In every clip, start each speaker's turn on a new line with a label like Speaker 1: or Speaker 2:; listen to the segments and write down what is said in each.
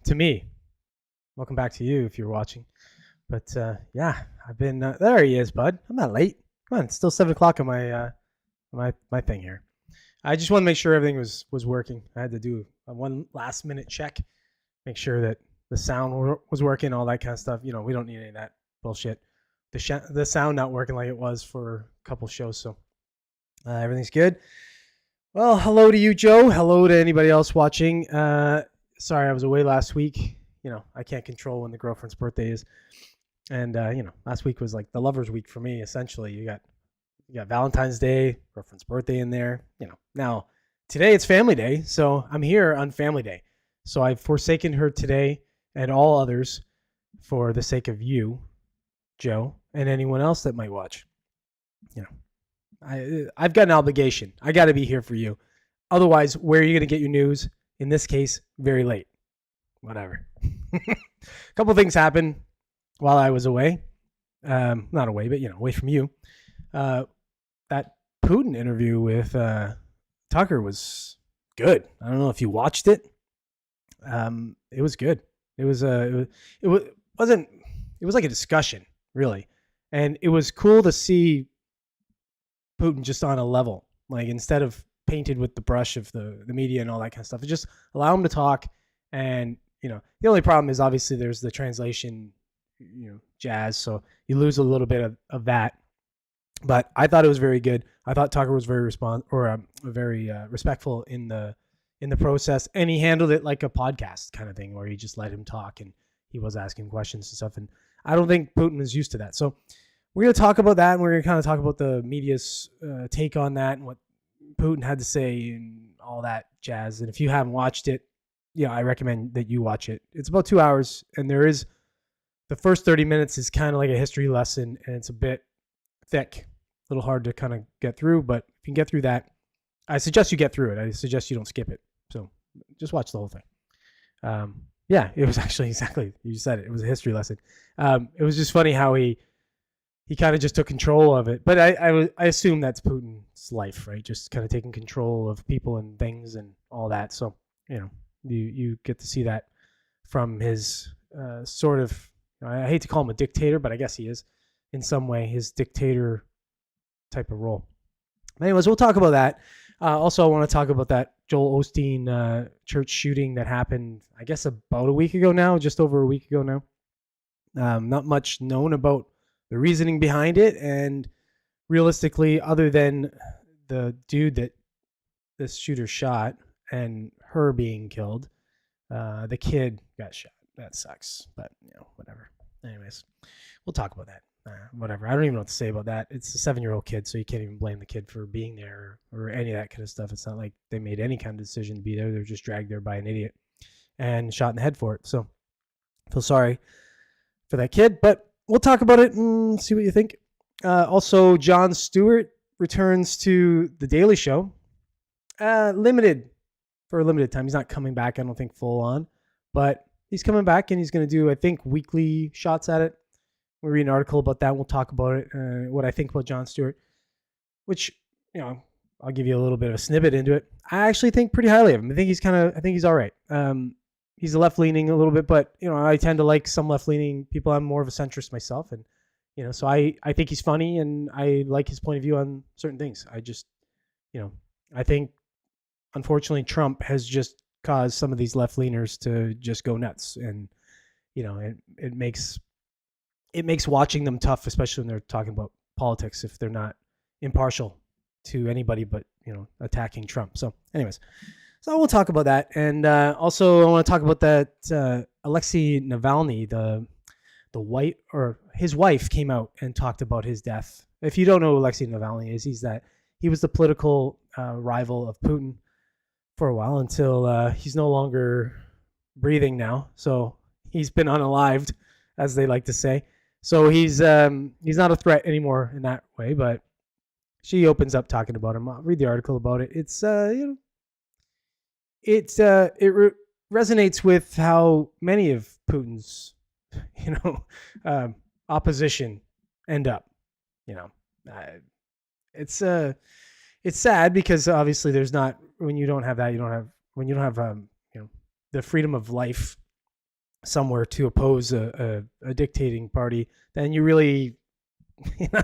Speaker 1: to me. Welcome back to you if you're watching. But yeah, I've been there. He is, bud. I'm not late. Come on, it's still 7 o'clock on my thing here. I just want to make sure everything was working. I had to do a one last minute check, make sure that the sound was working, all that kind of stuff. We don't need any of that bullshit. The sound not working like it was for a couple shows, so everything's good. Well, hello to you, Joe. Hello to anybody else watching. Sorry, I was away last week. I can't control when the girlfriend's birthday is. And, last week was like the lover's week for me, essentially. You got Valentine's Day, girlfriend's birthday in there. Now, today it's family day, so I'm here on family day. So I've forsaken her today and all others for the sake of you, Joe, and anyone else that might watch. I've got an obligation. I got to be here for you. Otherwise, where are you going to get your news? In this case, very late. Whatever. A couple things happened while I was away. Not away, but away from you. That Putin interview with Tucker was good. I don't know if you watched it. It was good. It was like a discussion, really, and it was cool to see Putin just on a level, like instead of painted with the brush of the media and all that kind of stuff. It just allow him to talk. And the only problem is obviously there's the translation, jazz, so you lose a little bit of that. But I thought it was very good. I thought Tucker was very very respectful in the process, and he handled it like a podcast kind of thing, where he just let him talk and he was asking questions and stuff. And I don't think Putin is used to that. So we're going to talk about that, and we're going to kind of talk about the media's take on that and what Putin had to say and all that jazz. And if you haven't watched it, I recommend that you watch it. It's about 2 hours, and the first 30 minutes is kind of like a history lesson, and it's a bit thick, a little hard to kind of get through, but if you can get through that, I suggest you get through it. I suggest you don't skip it. So just watch the whole thing. Yeah, it was actually exactly, you said it. It was a history lesson. It was just funny how he kind of just took control of it. But I assume that's Putin's life, right? Just kind of taking control of people and things and all that. So, you get to see that from his sort of, I hate to call him a dictator, but I guess he is in some way, his dictator type of role. Anyways, we'll talk about that. Also, I want to talk about that Joel Osteen church shooting that happened, I guess, about a week ago now, just over a week ago now. Not much known about the reasoning behind it, and realistically, other than the dude that this shooter shot and her being killed, the kid got shot. That sucks, but whatever. Anyways, we'll talk about that. Whatever. I don't even know what to say about that. It's a 7-year-old kid, so you can't even blame the kid for being there or any of that kind of stuff. It's not like they made any kind of decision to be there. They're just dragged there by an idiot and shot in the head for it. So I feel sorry for that kid, but we'll talk about it and see what you think. Also, Jon Stewart returns to The Daily Show. Limited for a limited time. He's not coming back, I don't think, full on, but he's coming back, and he's going to do, I think, weekly shots at it. We'll read an article about that. We'll talk about it, what I think about Jon Stewart, which, I'll give you a little bit of a snippet into it. I actually think pretty highly of him. I think he's all right. He's a left-leaning a little bit, but, I tend to like some left-leaning people. I'm more of a centrist myself, and, so I think he's funny, and I like his point of view on certain things. I just, I think, unfortunately, Trump has just caused some of these left-leaners to just go nuts, and, it makes watching them tough, especially when they're talking about politics, if they're not impartial to anybody but, attacking Trump. So anyways, so we'll talk about that. And also I want to talk about that Alexei Navalny, the white, or his wife came out and talked about his death. If you don't know who Alexei Navalny is, he was the political rival of Putin for a while until he's no longer breathing now. So he's been unalived, as they like to say. So he's not a threat anymore in that way, but she opens up talking about him. I'll read the article about it. It's resonates with how many of Putin's opposition end up. It's sad because obviously there's not, when you don't have that, you don't have the freedom of life somewhere to oppose a dictating party, then you really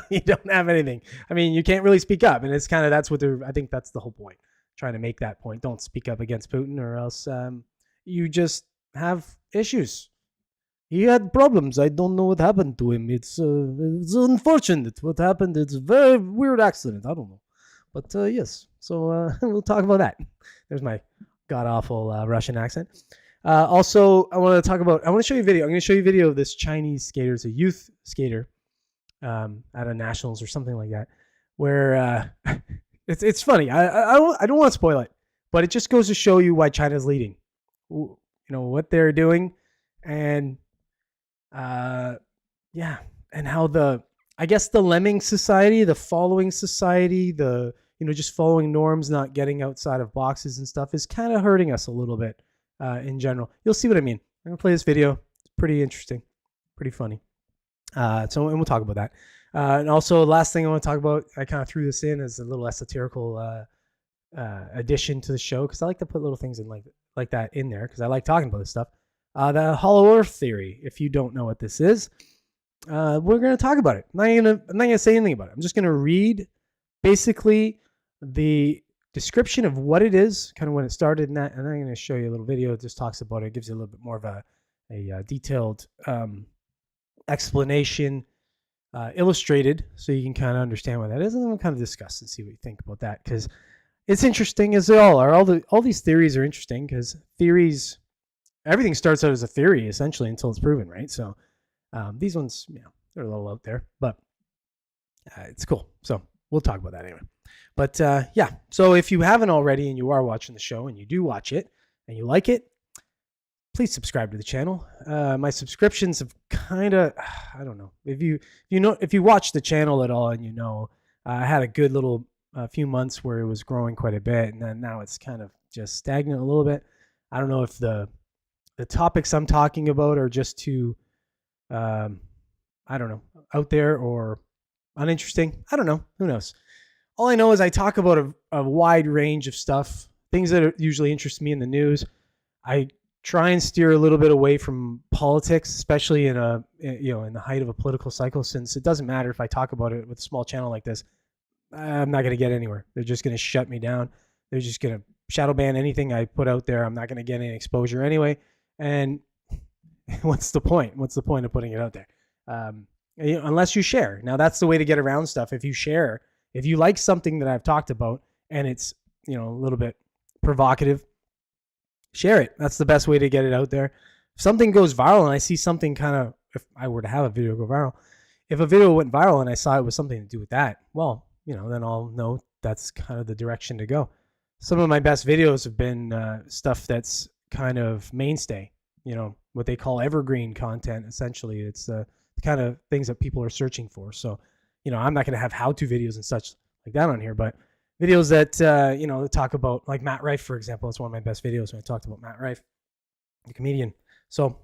Speaker 1: you don't have anything. I mean, you can't really speak up, and it's kind of that's what they're. I think that's the whole point, trying to make that point. Don't speak up against Putin, or else you just have issues. He had problems. I don't know what happened to him. It's unfortunate what happened. It's a very weird accident. I don't know, but yes. So we'll talk about that. There's my god awful Russian accent. Also, I want to show you a video. I'm going to show you a video of this Chinese skater. It's a youth skater out of nationals or something like that, where it's funny. I don't want to spoil it, but it just goes to show you why China's leading. You know what they're doing, and yeah, and how the lemming society, the following society, the just following norms, not getting outside of boxes and stuff is kind of hurting us a little bit in general. You'll see what I mean. I'm gonna play this video. It's pretty interesting, pretty funny. And we'll talk about that. And also, last thing I want to talk about, I kind of threw this in as a little esoterical addition to the show because I like to put little things in like that in there because I like talking about this stuff. The Hollow Earth theory. If you don't know what this is, we're going to talk about it. I'm not gonna say anything about it. I'm just going to read basically the description of what it is, kind of when it started, and I'm going to show you a little video. It just talks about it. It gives you a little bit more of a detailed explanation, illustrated, so you can kind of understand what that is, and then we'll kind of discuss and see what you think about that because it's interesting as they all are. All these theories are interesting because theories, everything starts out as a theory essentially until it's proven, right? So these ones, they're a little out there, but it's cool. So we'll talk about that anyway. But yeah, so if you haven't already and you are watching the show and you do watch it and you like it, please subscribe to the channel. My subscriptions have kind of, I don't know, if you watch the channel at all and I had a good little few months where it was growing quite a bit, and then now it's kind of just stagnant a little bit. I don't know if the topics I'm talking about are just too, I don't know, out there or uninteresting. I don't know. Who knows? All I know is I talk about a wide range of stuff, things that usually interest me in the news. I try and steer a little bit away from politics, especially in the height of a political cycle, since it doesn't matter if I talk about it with a small channel like this. I'm not going to get anywhere. They're just going to shut me down. They're just going to shadow ban anything I put out there. I'm not going to get any exposure anyway. And what's the point? What's the point of putting it out there? Unless you share. Now, that's the way to get around stuff. If you share, if you like something that I've talked about and it's a little bit provocative, share it. That's the best way to get it out there. If something goes viral and I see something if I were to have a video go viral, if a video went viral and I saw it was something to do with that, well, then I'll know that's kind of the direction to go. Some of my best videos have been stuff that's kind of mainstay, what they call evergreen content. Essentially, it's the kind of things that people are searching for. So, I'm not going to have how-to videos and such like that on here, but videos that, talk about, like Matt Rife, for example. It's one of my best videos when I talked about Matt Rife, the comedian. So,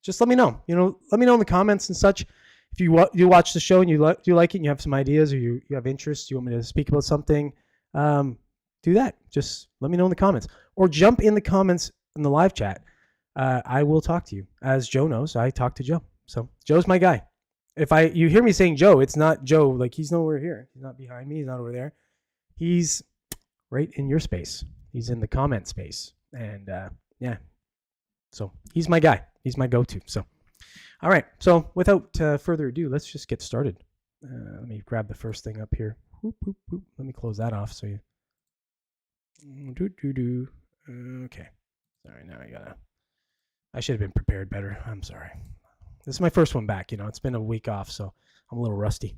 Speaker 1: just let me know. Let me know in the comments and such. If you watch the show and you like it and you have some ideas or you have interest, you want me to speak about something, do that. Just let me know in the comments. Or jump in the comments in the live chat. I will talk to you. As Joe knows, I talk to Joe. So Joe's my guy. If you hear me saying Joe, it's not Joe. Like, he's nowhere here. He's not behind me. He's not over there. He's right in your space. He's in the comment space. And yeah. So he's my guy. He's my go-to. So, all right. So without further ado, let's just get started. Let me grab the first thing up here. Whoop, whoop, whoop. Let me close that off. So okay. Sorry. Now I should have been prepared better. I'm sorry. This is my first one back. It's been a week off, so I'm a little rusty.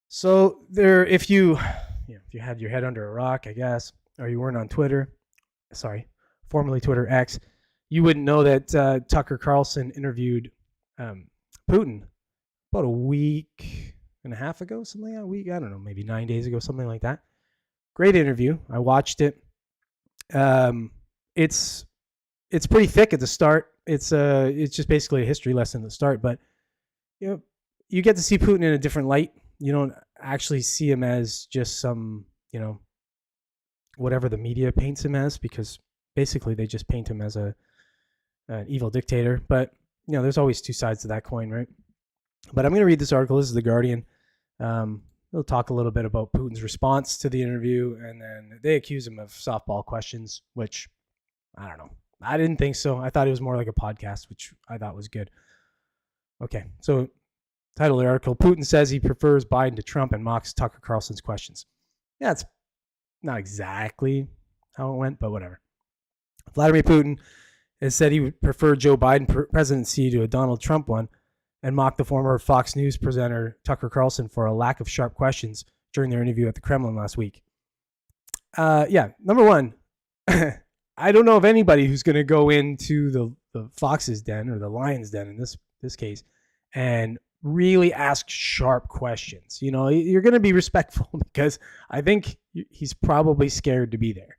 Speaker 1: So if you had your head under a rock, I guess, or you weren't on Twitter, formerly Twitter X, you wouldn't know that Tucker Carlson interviewed Putin about a week and a half ago, something like that. Week, I don't know, maybe 9 days ago, something like that. Great interview. I watched it. It's pretty thick at the start. It's just basically a history lesson at the start, but you get to see Putin in a different light. You don't actually see him as just some whatever the media paints him as, because basically they just paint him as an evil dictator. But there's always two sides to that coin, right? But I'm going to read this article. This is The Guardian. We'll talk a little bit about Putin's response to the interview, and then they accuse him of softball questions, which I don't know. I didn't think so. I thought it was more like a podcast, which I thought was good. Okay, so title of the article, Putin says he prefers Biden to Trump and mocks Tucker Carlson's questions. Yeah, it's not exactly how it went, but whatever. Vladimir Putin has said he would prefer Joe Biden presidency to a Donald Trump one, and mocked the former Fox News presenter Tucker Carlson for a lack of sharp questions during their interview at the Kremlin last week. Number one, I don't know of anybody who's going to go into the Fox's den or the Lion's den in this case and really ask sharp questions. You're going to be respectful because I think he's probably scared to be there,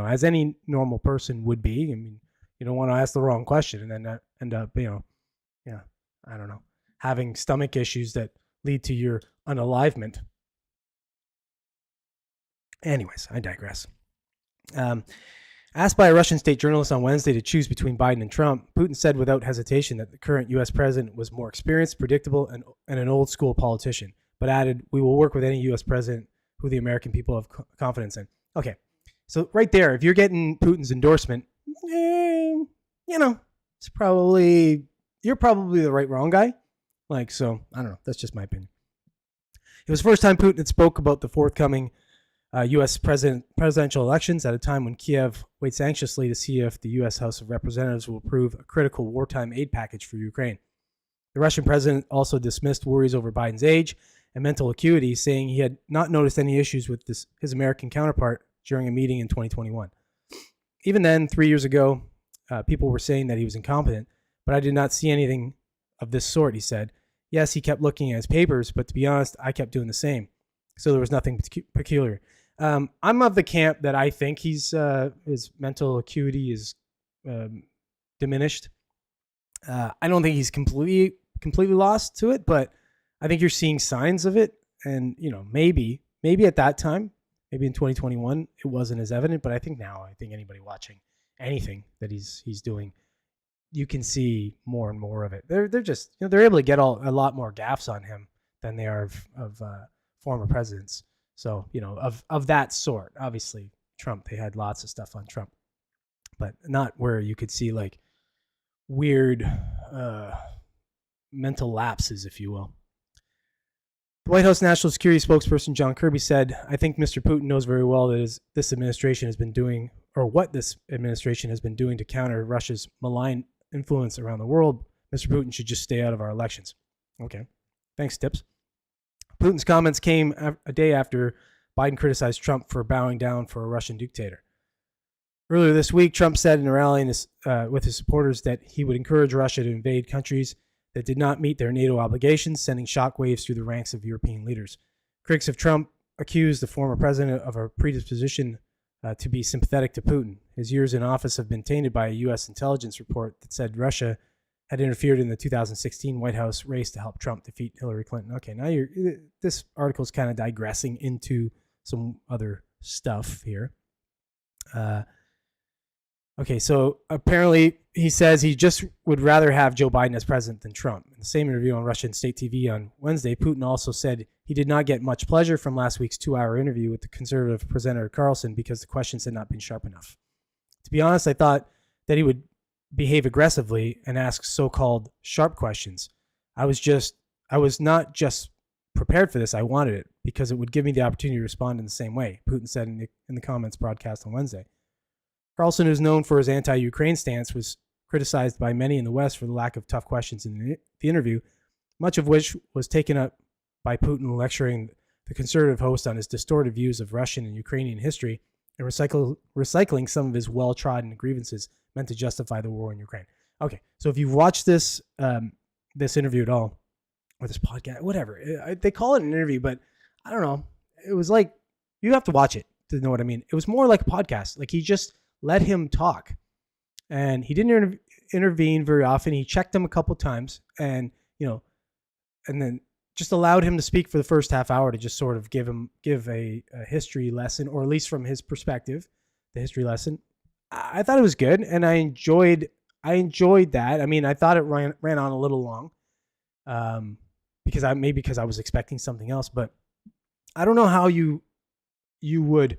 Speaker 1: as any normal person would be. I mean, you don't want to ask the wrong question and then end up, I don't know, having stomach issues that lead to your unalivement. Anyways, I digress. Asked by a Russian state journalist on Wednesday to choose between Biden and Trump, Putin said without hesitation that the current U.S. president was more experienced, predictable, and an old-school politician, but added, "We will work with any U.S. president who the American people have confidence in." Okay, so right there, if you're getting Putin's endorsement, it's you're probably the wrong guy. So I don't know. That's just my opinion. It was the first time Putin had spoke about the forthcoming U.S. presidential elections at a time when Kiev waits anxiously to see if the U.S. House of Representatives will approve a critical wartime aid package for Ukraine. The Russian president also dismissed worries over Biden's age and mental acuity, saying he had not noticed any issues with his American counterpart during a meeting in 2021. Even then, 3 years ago, people were saying that he was incompetent, but I did not see anything of this sort, he said. Yes, he kept looking at his papers, but to be honest, I kept doing the same. So there was nothing peculiar. I'm of the camp that I think his mental acuity is diminished. I don't think he's completely lost to it, but I think you're seeing signs of it. And, maybe at that time, maybe in 2021, it wasn't as evident, but I think now, anybody watching anything that he's doing, you can see more and more of it. They're just, they're able to get a lot more gaffes on him than they are of former presidents. So, of that sort. Obviously, Trump, they had lots of stuff on Trump, but not where you could see like weird mental lapses, if you will. The White House National Security spokesperson John Kirby said, "I think Mr. Putin knows very well that this administration has been doing, or what this administration has been doing to counter Russia's malign influence around the world. Mr. Putin should just stay out of our elections." Okay. Thanks, Tips. Putin's comments came a day after Biden criticized Trump for bowing down for a Russian dictator. Earlier this week, Trump said in a rally with his supporters that he would encourage Russia to invade countries that did not meet their NATO obligations, sending shockwaves through the ranks of European leaders. Critics of Trump accused the former president of a predisposition to be sympathetic to Putin. His years in office have been tainted by a U.S. intelligence report that said Russia had interfered in the 2016 White House race to help Trump defeat Hillary Clinton. Okay, now this article is kind of digressing into some other stuff here. Okay, so apparently he says he just would rather have Joe Biden as president than Trump. In the same interview on Russian state TV on Wednesday, Putin also said he did not get much pleasure from last week's 2-hour interview with the conservative presenter Carlson because the questions had not been sharp enough. To be honest, I thought that he would behave aggressively and ask so-called sharp questions. I was not just prepared for this, I wanted it because it would give me the opportunity to respond in the same way, Putin said in the comments broadcast on Wednesday. Carlson, who's known for his anti-Ukraine stance, was criticized by many in the West for the lack of tough questions in the interview, much of which was taken up by Putin lecturing the conservative host on his distorted views of Russian and Ukrainian history and recycling some of his well-trodden grievances meant to justify the war in Ukraine. Okay, so if you've watched this interview at all, or this podcast, whatever, they call it an interview, but I don't know. It was like, you have to watch it to know what I mean. It was more like a podcast. Like he just let him talk, and he didn't intervene very often. He checked him a couple times, and and then just allowed him to speak for the first half hour to just sort of give a history lesson, or at least from his perspective, the history lesson. I thought it was good, and I enjoyed that. I mean, I thought it ran on a little long, because I was expecting something else, but I don't know how you would,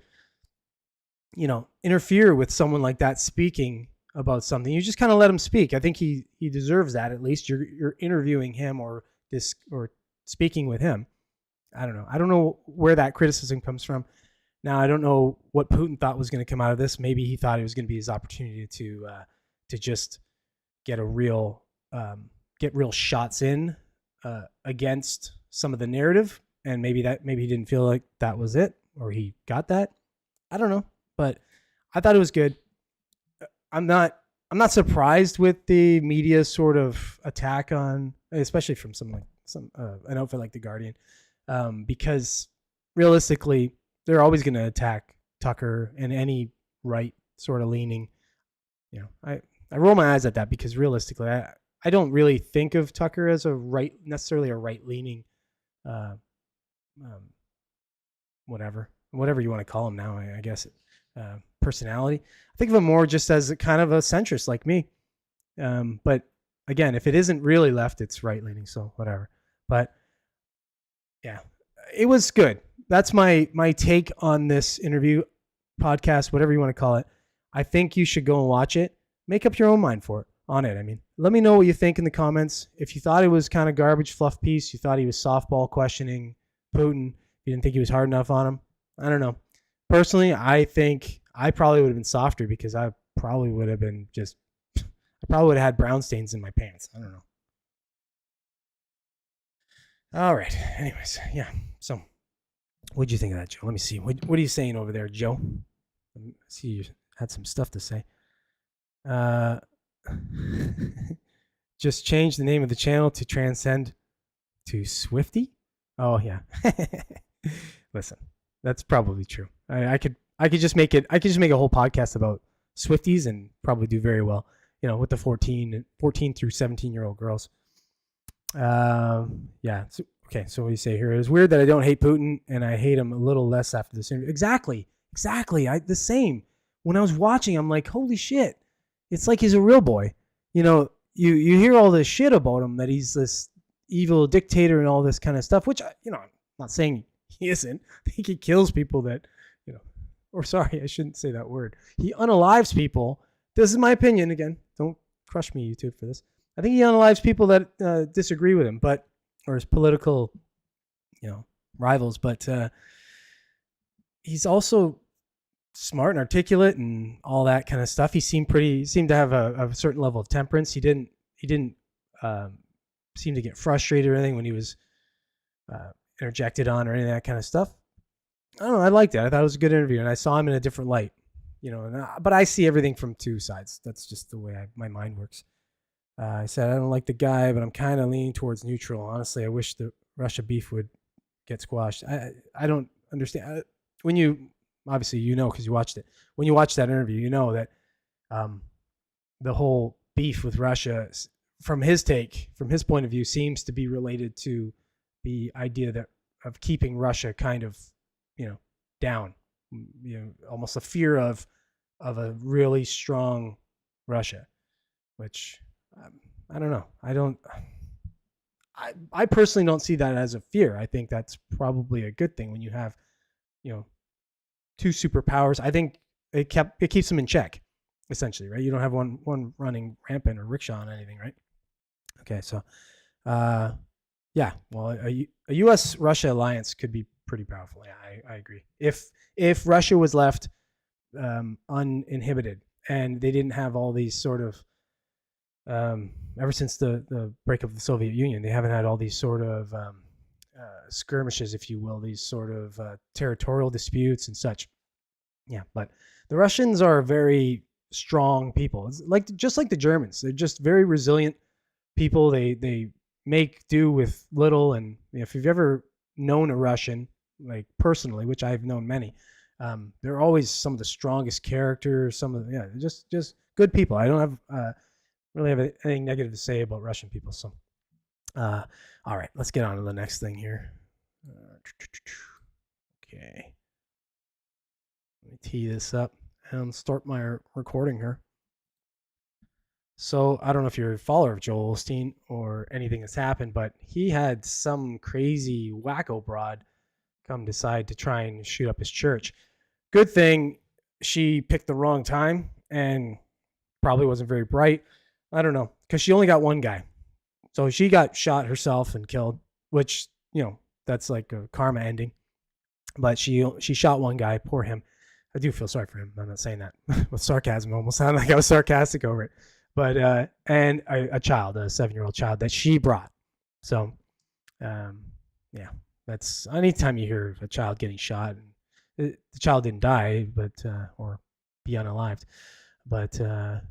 Speaker 1: interfere with someone like that speaking about something. You just kind of let him speak. I think he deserves that. At least you're interviewing him, or speaking with him. I don't know. I don't know where that criticism comes from. Now, I don't know what Putin thought was going to come out of this. Maybe he thought it was going to be his opportunity to just get real shots in against some of the narrative, and maybe he didn't feel like that was it, or he got that. I don't know, but I thought it was good. I'm not surprised with the media sort of attack on, especially from an outfit like The Guardian, because realistically, they're always going to attack Tucker and any right sort of leaning. I roll my eyes at that, because realistically, I don't really think of Tucker as necessarily a right leaning, whatever you want to call him now, I guess, personality. I think of him more just as a kind of a centrist like me. But again, if it isn't really left, it's right leaning. So whatever. But yeah, it was good. That's my take on this interview, podcast, whatever you want to call it. I think you should go and watch it. Make up your own mind on it. I mean, let me know what you think in the comments. If you thought it was kind of garbage fluff piece, you thought he was softball questioning Putin, you didn't think he was hard enough on him, I don't know. Personally, I think I probably would have been softer, because I probably would have had brown stains in my pants. I don't know. All right. Anyways, yeah. So, what'd you think of that, Joe? Let me see. What are you saying over there, Joe? I see you had some stuff to say. Just change the name of the channel to Transcend to Swifty. Oh yeah. Listen, that's probably true. I could just make a whole podcast about Swifties and probably do very well, with the 14 through 17-year-old girls. Yeah. So, okay. So what do you say here? It was weird that I don't hate Putin, and I hate him a little less after this interview. Exactly. The same. When I was watching, I'm like, holy shit. It's like he's a real boy. You hear all this shit about him, that he's this evil dictator and all this kind of stuff, which, I'm not saying he isn't. I think he kills people that, or sorry, I shouldn't say that word. He unalives people. This is my opinion. Again, don't crush me, YouTube, for this. I think he unalives people that disagree with him, or his political, rivals. But he's also smart and articulate and all that kind of stuff. He seemed to have a certain level of temperance. He didn't seem to get frustrated or anything when he was interjected on or any of that kind of stuff. I don't know. I liked it. I thought it was a good interview, and I saw him in a different light, but I see everything from two sides. That's just the way my mind works. I said, I don't like the guy, but I'm kind of leaning towards neutral. Honestly, I wish the Russia beef would get squashed. I don't understand. When you, obviously, because you watched it. When you watch that interview, you know that the whole beef with Russia, from his point of view, seems to be related to the idea of keeping Russia kind of, down, almost a fear of a really strong Russia, which I don't know. I personally don't see that as a fear. I think that's probably a good thing when you have, two superpowers. I think it keeps them in check, essentially, right? You don't have one running rampant or rickshaw on anything, right? Okay, so yeah, well, a U.S.-Russia alliance could be pretty powerful. Yeah, I agree. If Russia was left uninhibited, and they didn't have all these sort of ever since the breakup of the Soviet Union, they haven't had all these sort of skirmishes, if you will, these sort of territorial disputes and such. Yeah, but the Russians are very strong people. It's just like the Germans. They're just very resilient people. They make do with little, and if you've ever known a Russian, like personally, which I've known many, they're always some of the strongest characters. Just good people. I don't have really have anything negative to say about Russian people. So All right, let's get on to the next thing here. Okay. Let me tee this up and start my recording here. So I don't know if you're a follower of Joel Osteen or anything that's happened, but he had some crazy wacko broad come decide to try and shoot up his church. Good thing she picked the wrong time and probably wasn't very bright. I don't know, because she only got one guy. So she got shot herself and killed, which, that's like a karma ending. But she shot one guy. Poor him. I do feel sorry for him. I'm not saying that with sarcasm. It almost sounded like I was sarcastic over it. But and a child, a 7-year-old child that she brought. So, yeah, that's anytime you hear a child getting shot. The child didn't die, but or be unalived, but I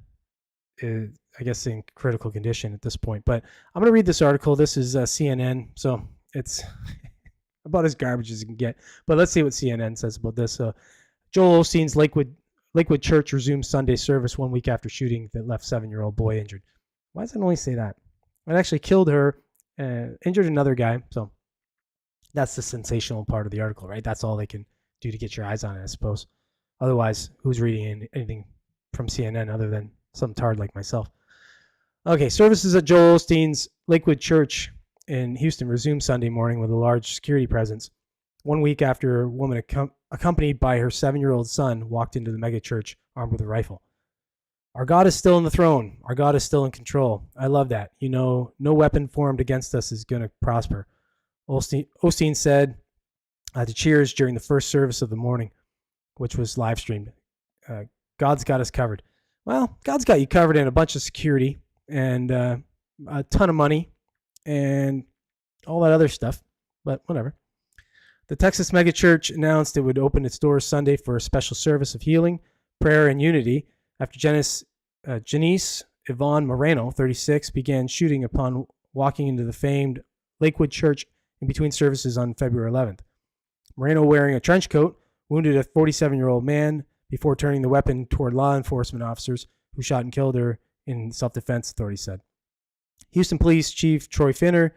Speaker 1: guess in critical condition at this point. But I'm going to read this article. This is CNN, so it's about as garbage as you can get. But let's see what CNN says about this. Joel Osteen's Lakewood Church resumes Sunday service 1 week after shooting that left 7-year-old boy injured. Why does it only say that? It actually killed her, injured another guy. So that's the sensational part of the article, right? That's all they can do to get your eyes on it, I suppose. Otherwise, who's reading anything from CNN other than some tard like myself? Okay, services at Joel Osteen's Lakewood Church in Houston resumed Sunday morning with a large security presence. 1 week after a woman accompanied by her 7-year-old son walked into the mega church armed with a rifle. Our God is still on the throne. Our God is still in control. I love that. No weapon formed against us is going to prosper. Osteen said to cheers during the first service of the morning, which was live streamed. God's got us covered. Well, God's got you covered in a bunch of security and a ton of money and all that other stuff, but whatever. The Texas megachurch announced it would open its doors Sunday for a special service of healing, prayer, and unity after Janice Yvonne Moreno, 36, began shooting upon walking into the famed Lakewood Church in between services on February 11th. Moreno, wearing a trench coat, wounded a 47-year-old man before turning the weapon toward law enforcement officers who shot and killed her in self-defense, authorities said. Houston Police Chief Troy Finner,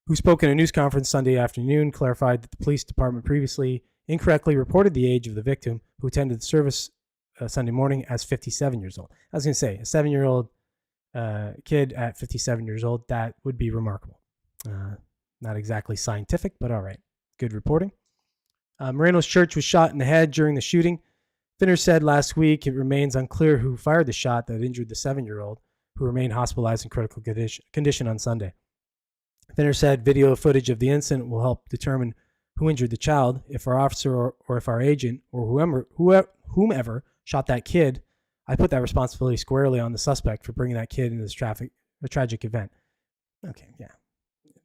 Speaker 1: who spoke in a news conference Sunday afternoon, clarified that the police department previously incorrectly reported the age of the victim who attended the service Sunday morning as 57 years old. I was going to say, a 7-year-old kid at 57 years old, that would be remarkable. Not exactly scientific, but all right. Good reporting. Moreno's church was shot in the head during the shooting. Finner said last week it remains unclear who fired the shot that injured the 7-year-old, who remained hospitalized in critical condition on Sunday. Finner said video footage of the incident will help determine who injured the child, if our officer or if our agent or whomever shot that kid. I put that responsibility squarely on the suspect for bringing that kid into this tragic event. Okay, yeah.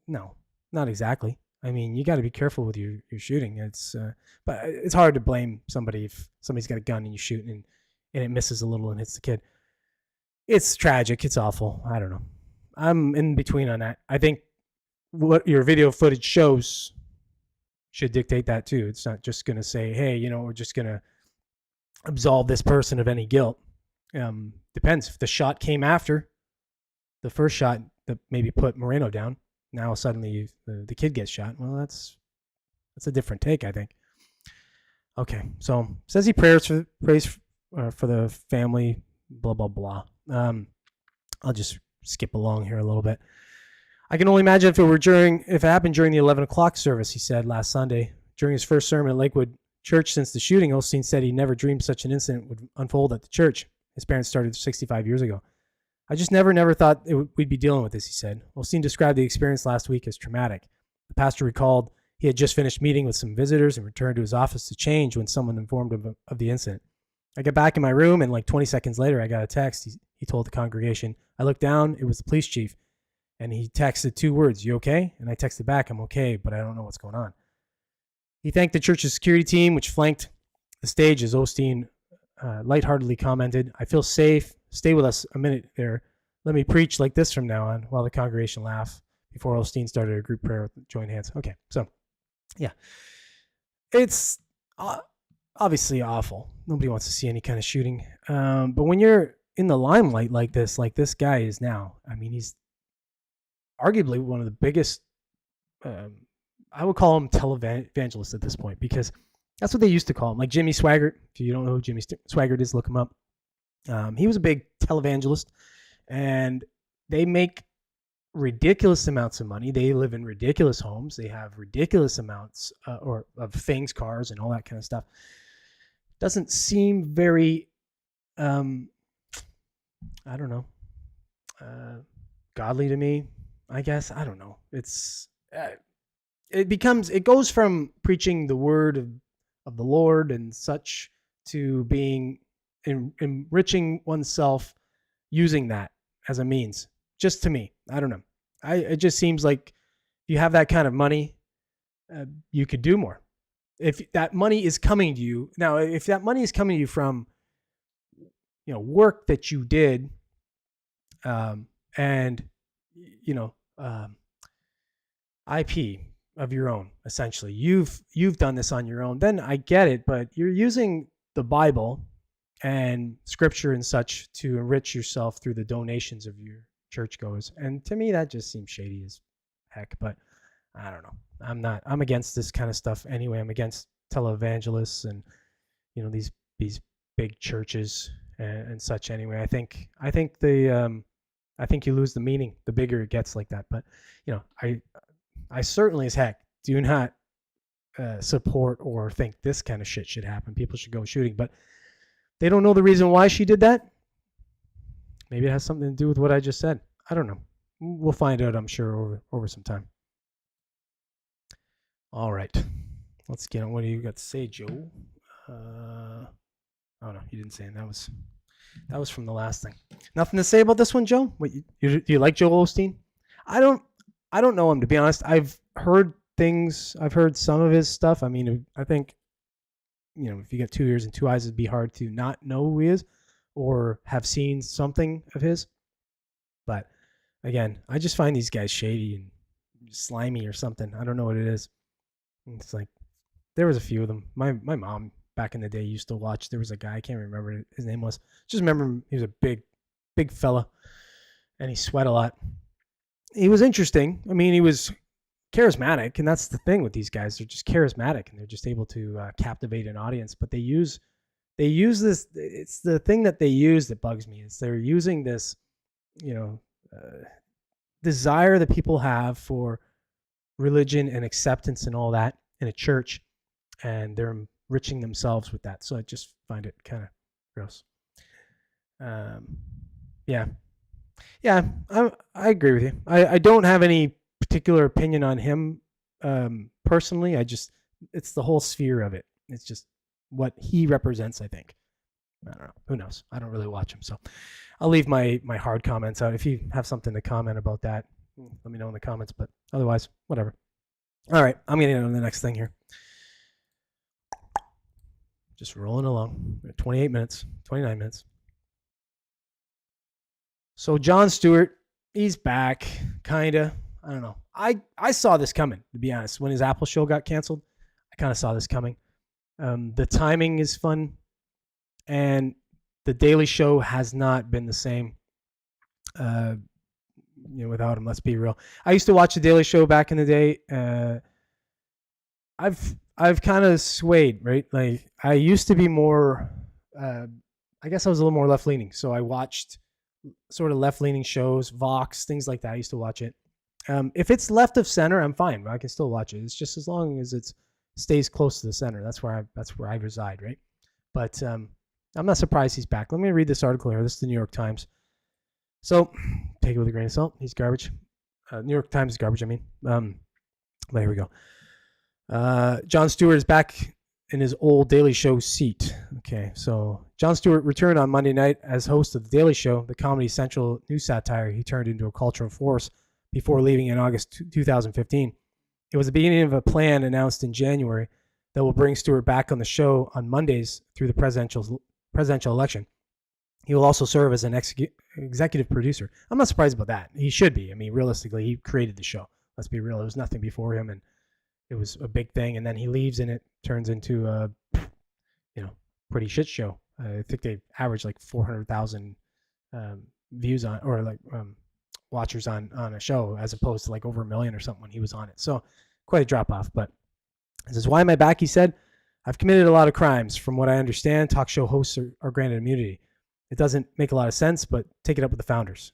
Speaker 1: No, not exactly. I mean, you got to be careful with your shooting. But it's hard to blame somebody if somebody's got a gun and you shoot and it misses a little and hits the kid. It's tragic. It's awful. I don't know. I'm in between on that. I think what your video footage shows should dictate that too. It's not just going to say, hey, we're just going to absolve this person of any guilt. Depends. If the shot came after the first shot that maybe put Moreno down, now suddenly the kid gets shot. Well, that's a different take, I think. Okay, so says he prays for the family, blah, blah, blah. I'll just skip along here a little bit. I can only imagine if it happened during the 11 o'clock service, he said last Sunday. During his first sermon at Lakewood Church since the shooting, Osteen said he never dreamed such an incident would unfold at the church. His parents started 65 years ago. I just never thought we'd be dealing with this, he said. Osteen described the experience last week as traumatic. The pastor recalled he had just finished meeting with some visitors and returned to his office to change when someone informed him of the incident. I got back in my room and like 20 seconds later, I got a text. He told the congregation. I looked down. It was the police chief. And he texted 2 words, "You okay?" And I texted back, "I'm okay, but I don't know what's going on." He thanked the church's security team, which flanked the stage, as Osteen lightheartedly commented, "I feel safe. Stay with us a minute there. Let me preach like this from now on," while the congregation laughed before Osteen started a group prayer with joined hands. Okay, so, yeah. It's obviously awful. Nobody wants to see any kind of shooting. But when you're in the limelight like this guy is now, I mean, arguably one of the biggest, I would call him televangelists at this point, because that's what they used to call him. Like Jimmy Swaggart. If you don't know who Jimmy Swaggart is, look him up. He was a big televangelist, and they make ridiculous amounts of money. They live in ridiculous homes. They have ridiculous amounts or of things, cars, and all that kind of stuff. Doesn't seem very, I don't know, godly to me, I guess. I don't know. It goes from preaching the word of the Lord and such to being enriching oneself using that as a means. Just to me, I don't know. It just seems like if you have that kind of money, you could do more. If that money is coming to you now, if that money is coming to you from, work that you did, and IP of your own, essentially, you've done this on your own, then I get it. But you're using the Bible and scripture and such to enrich yourself through the donations of your churchgoers, and to me that just seems shady as heck. But I don't know. I'm against this kind of stuff anyway. I'm against televangelists and these big churches and such anyway. I think you lose the meaning the bigger it gets like that. But I certainly as heck do not support or think this kind of shit should happen. People should go shooting, but they don't know the reason why she did that. Maybe it has something to do with what I just said. I don't know. We'll find out, I'm sure, over some time. All right. Let's get on. What do you got to say, Joe? Oh no, you didn't say it. That was from the last thing. Nothing to say about this one, Joe? What, do you like Joel Osteen? I don't know him, to be honest. I've heard things. I've heard some of his stuff. I mean, I think, if you got 2 ears and 2 eyes, it'd be hard to not know who he is or have seen something of his. But again, I just find these guys shady and slimy or something. I don't know what it is. It's like there was a few of them. My mom back in the day used to watch. There was a guy, I can't remember what his name was. Just remember him, he was a big fella, and he sweat a lot. He was interesting. I mean, he was charismatic, and that's the thing with these guys. They're just charismatic, and they're just able to captivate an audience. But they use this. It's the thing that they use that bugs me. Is they're using this, desire that people have for religion and acceptance and all that in a church, and they're enriching themselves with that. So I just find it kind of gross. Yeah, I agree with you. I don't have any particular opinion on him personally. It's the whole sphere of it. It's just what he represents, I think. I don't know. Who knows? I don't really watch him, so I'll leave my hard comments out. If you have something to comment about that, let me know in the comments. But otherwise, whatever. All right, I'm getting on the next thing here. Just rolling along. 28 minutes, 29 minutes. So Jon Stewart, he's back, kinda. I don't know. I saw this coming, to be honest. When his Apple show got canceled, I kind of saw this coming. The timing is fun, and the Daily Show has not been the same without him. Let's be real. I used to watch the Daily Show back in the day. I've kind of swayed, right? Like I used to be more. I guess I was a little more left leaning, so I watched sort of left leaning shows, Vox, things like that. I used to watch it. If it's left of center, I'm fine. I can still watch it. It's just as long as it stays close to the center. That's where I reside, right? But I'm not surprised he's back. Let me read this article here. This is the New York Times. So take it with a grain of salt. He's garbage. New York Times is garbage, I mean. But here we go. Jon Stewart is back in his old Daily Show seat. Okay, so Jon Stewart returned on Monday night as host of The Daily Show, the Comedy Central news satire he turned into a cultural force before leaving in August 2015. It was the beginning of a plan announced in January that will bring Stewart back on the show on Mondays through the presidential election. He will also serve as an executive producer. I'm not surprised about that. He should be. I mean, realistically, he created the show. Let's be real. There was nothing before him, and it was a big thing. And then he leaves, and it turns into a, pretty shit show. I think they averaged like 400,000 views on, or like watchers on a show as opposed to like over 1 million or something when he was on it. So quite a drop off. But this is why am I back? He said, I've committed a lot of crimes. From what I understand, talk show hosts are granted immunity. It doesn't make a lot of sense, but take it up with the founders.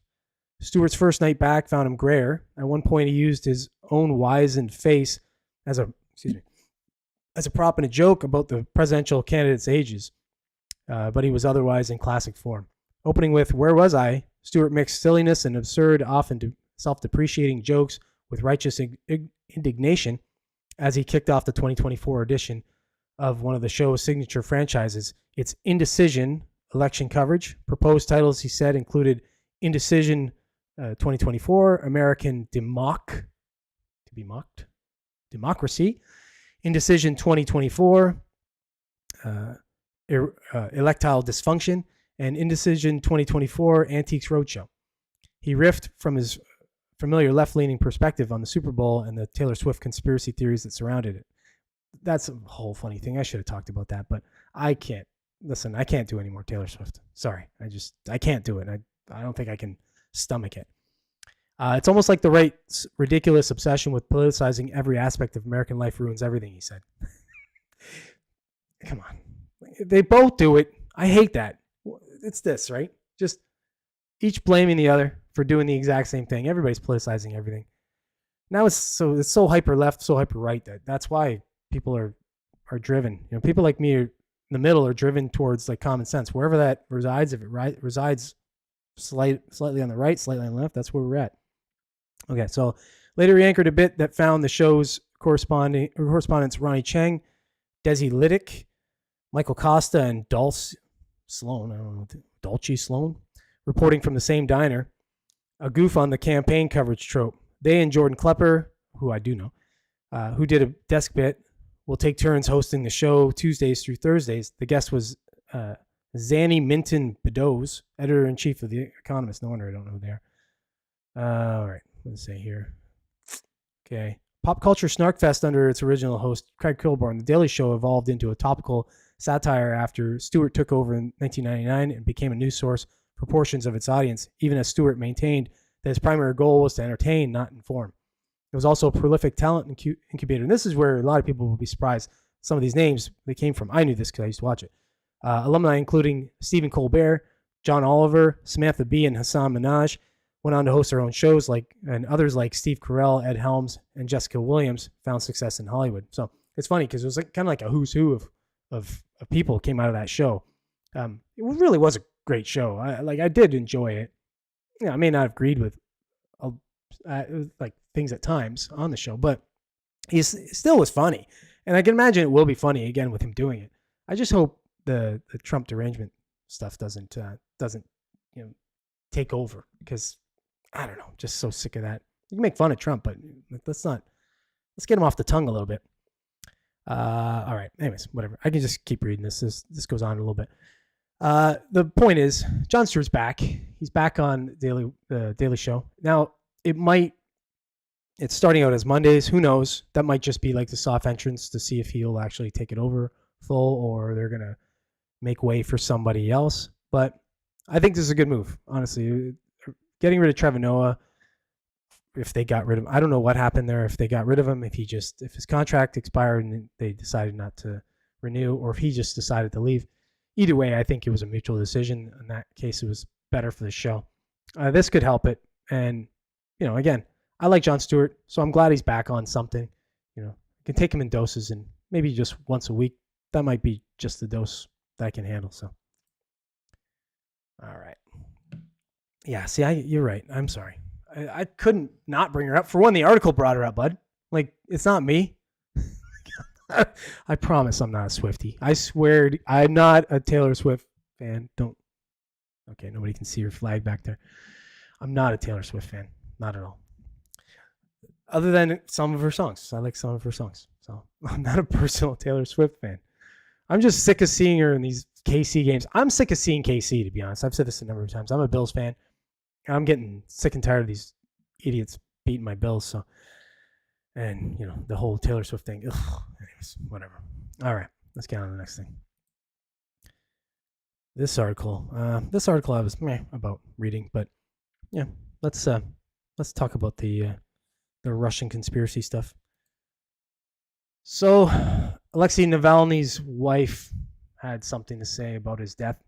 Speaker 1: Stewart's first night back found him grayer. At one point, he used his own wizened face as a prop and a joke about the presidential candidates' ages, but he was otherwise in classic form. Opening with, "Where was I?" Stewart mixed silliness and absurd, often self-depreciating jokes with righteous indignation as he kicked off the 2024 edition of one of the show's signature franchises. Its indecision election coverage. Proposed titles, he said, included Indecision 2024, American Democracy, Indecision 2024, Electile Dysfunction, and Indecision 2024, Antiques Roadshow. He riffed from his familiar left-leaning perspective on the Super Bowl and the Taylor Swift conspiracy theories that surrounded it. That's a whole funny thing. I should have talked about that, but I can't. Listen, I can't do any more Taylor Swift. Sorry. I can't do it. I don't think I can stomach it. It's almost like the right's ridiculous obsession with politicizing every aspect of American life ruins everything, he said. Come on. They both do it. I hate that. It's this, right? Just each blaming the other for doing the exact same thing. Everybody's politicizing everything. Now it's so hyper left, so hyper right that's why people are driven. You know, people like me in the middle are driven towards like common sense. Wherever that resides, if it resides slightly on the right, slightly on the left, that's where we're at. Okay, so later he anchored a bit that found the show's correspondents Ronnie Cheng, Desi Liddick, Michael Costa, and Dulce Sloan reporting from the same diner, a goof on the campaign coverage trope. They and Jordan Klepper, who I do know, who did a desk bit, will take turns hosting the show Tuesdays through Thursdays. The guest was Zanny Minton Beddoes, editor-in-chief of The Economist. No wonder I don't know who they are. All right, let's see here. Okay. Pop culture snarkfest under its original host, Craig Kilborn. The Daily Show evolved into a topical satire after Stewart took over in 1999 and became a news source for portions of its audience, even as Stewart maintained that his primary goal was to entertain, not inform. It was also a prolific talent incubator. And this is where a lot of people will be surprised. Some of these names they came from. I knew this because I used to watch it. Alumni including Stephen Colbert, John Oliver, Samantha Bee, and Hassan Minaj went on to host their own shows, and others like Steve Carell, Ed Helms, and Jessica Williams found success in Hollywood. So it's funny because it was kind of like a who's who of people came out of that show. It really was a great show. I did enjoy it. Yeah, I may not have agreed with like things at times on the show, but he still was funny, and I can imagine it will be funny again with him doing it. I just hope the Trump derangement stuff doesn't take over, because I don't know, just so sick of that. You can make fun of Trump, but let's get him off the tongue a little bit. All right. Anyways, whatever. I can just keep reading this. This goes on a little bit. The point is, Jon Stewart's back. He's back on the Daily Show. Now, it's starting out as Mondays. Who knows? That might just be like the soft entrance to see if he'll actually take it over full, or they're going to make way for somebody else. But I think this is a good move, honestly. Getting rid of Trevor Noah, if they got rid of him. I don't know what happened there, if they got rid of him, if his contract expired and they decided not to renew, or if he just decided to leave. Either way, I think it was a mutual decision. In that case, it was better for the show. This could help it. And, again, I like Jon Stewart, so I'm glad he's back on something. I can take him in doses, and maybe just once a week. That might be just the dose that I can handle. So, all right. Yeah, see, you're right. I'm sorry. I couldn't not bring her up. For one, the article brought her up, bud. Like, it's not me. I promise I'm not a Swiftie. I swear I'm not a Taylor Swift fan. Okay, nobody can see her flag back there. I'm not a Taylor Swift fan. Not at all. Other than some of her songs. I like some of her songs. So I'm not a personal Taylor Swift fan. I'm just sick of seeing her in these KC games. I'm sick of seeing KC, to be honest. I've said this a number of times. I'm a Bills fan. I'm getting sick and tired of these idiots beating my Bills. So, and the whole Taylor Swift thing. Ugh, anyways, whatever. All right, let's get on to the next thing. This article I was about reading, but yeah, let's let's talk about the Russian conspiracy stuff. So, Alexei Navalny's wife had something to say about his death.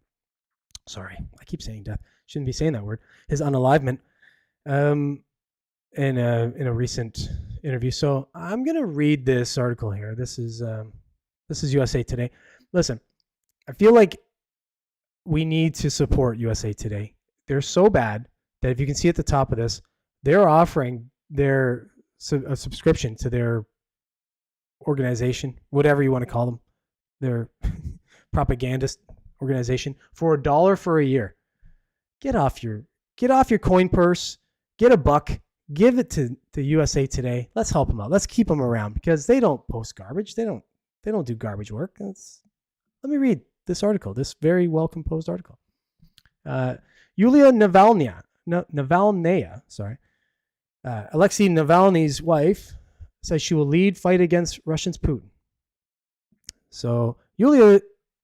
Speaker 1: Sorry, I keep saying death. Shouldn't be saying that word. His unalivement. In a recent interview. So I'm gonna read this article here. This is USA Today. Listen, I feel like we need to support USA Today. They're so bad that if you can see at the top of this, they're offering a subscription to their organization, whatever you want to call them, their propagandist organization, for $1 for a year. Get off your coin purse. Get a buck. Give it to USA Today. Let's help them out. Let's keep them around because they don't post garbage. They don't do garbage work. Let me read this article. This very well composed article. Yulia Navalnaya, Alexei Navalny's wife, says she will lead fight against Russia's Putin. So Yulia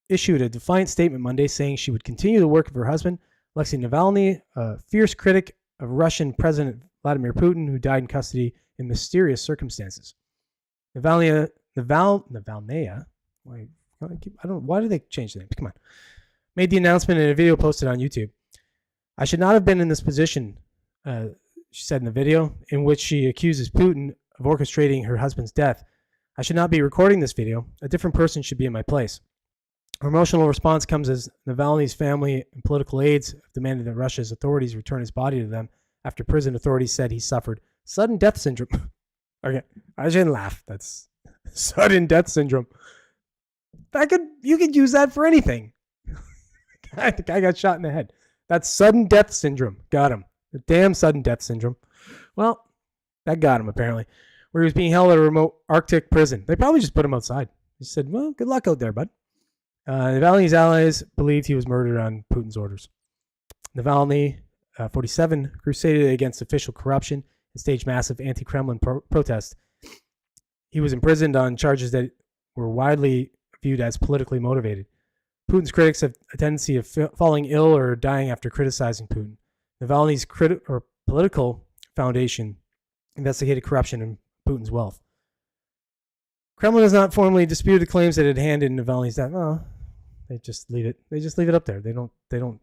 Speaker 1: issued a defiant statement Monday saying she would continue the work of her husband, Alexei Navalny, a fierce critic of Russian President Vladimir Putin, who died in custody in mysterious circumstances. Navalnaya, why do they change the name? Come on. Made the announcement in a video posted on YouTube. I should not have been in this position, she said in the video, in which she accuses Putin of orchestrating her husband's death. I should not be recording this video. A different person should be in my place. Her emotional response comes as Navalny's family and political aides have demanded that Russia's authorities return his body to them after prison authorities said he suffered sudden death syndrome. Okay, I shouldn't laugh. That's sudden death syndrome. You could use that for anything. The guy got shot in the head. That's sudden death syndrome. Got him. The damn sudden death syndrome. Well, that got him apparently. Where he was being held at a remote Arctic prison. They probably just put him outside. He said, well, good luck out there, bud. Navalny's allies believed he was murdered on Putin's orders. Navalny, 47, crusaded against official corruption and staged massive anti-Kremlin protests. He was imprisoned on charges that were widely viewed as politically motivated. Putin's critics have a tendency of falling ill or dying after criticizing Putin. Navalny's political foundation investigated corruption in Putin's wealth. Kremlin has not formally disputed the claims that it handed Navalny's death. Well, they just leave it. They just leave it up there. They don't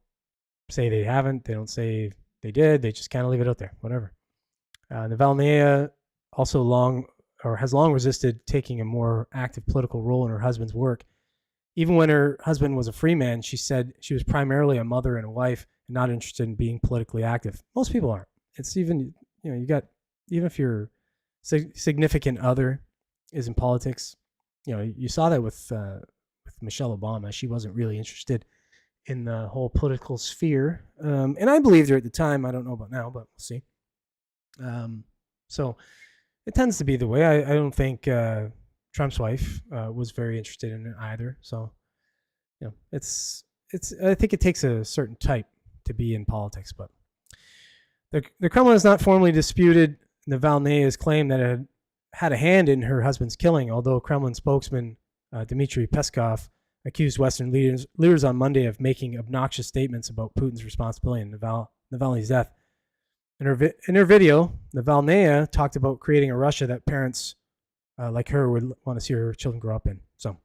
Speaker 1: say they haven't. They don't say they did. They just kind of leave it out there. Whatever. Navalnaya also has long resisted taking a more active political role in her husband's work. Even when her husband was a free man, she said she was primarily a mother and a wife and not interested in being politically active. Most people aren't. It's even if your significant other is in politics, you saw that with Michelle Obama. She wasn't really interested in the whole political sphere, and I believed her at the time. I don't know about now, but we'll see. So it tends to be the way. I don't think Trump's wife was very interested in it either. So it's. I think it takes a certain type to be in politics, but the Kremlin has not formally disputed Navalnaya's claim that it had a hand in her husband's killing, although Kremlin spokesman Dmitry Peskov accused Western leaders on Monday of making obnoxious statements about Putin's responsibility in Navalny's death. In her video, Navalnaya talked about creating a Russia that parents like her would want to see her children grow up in. So,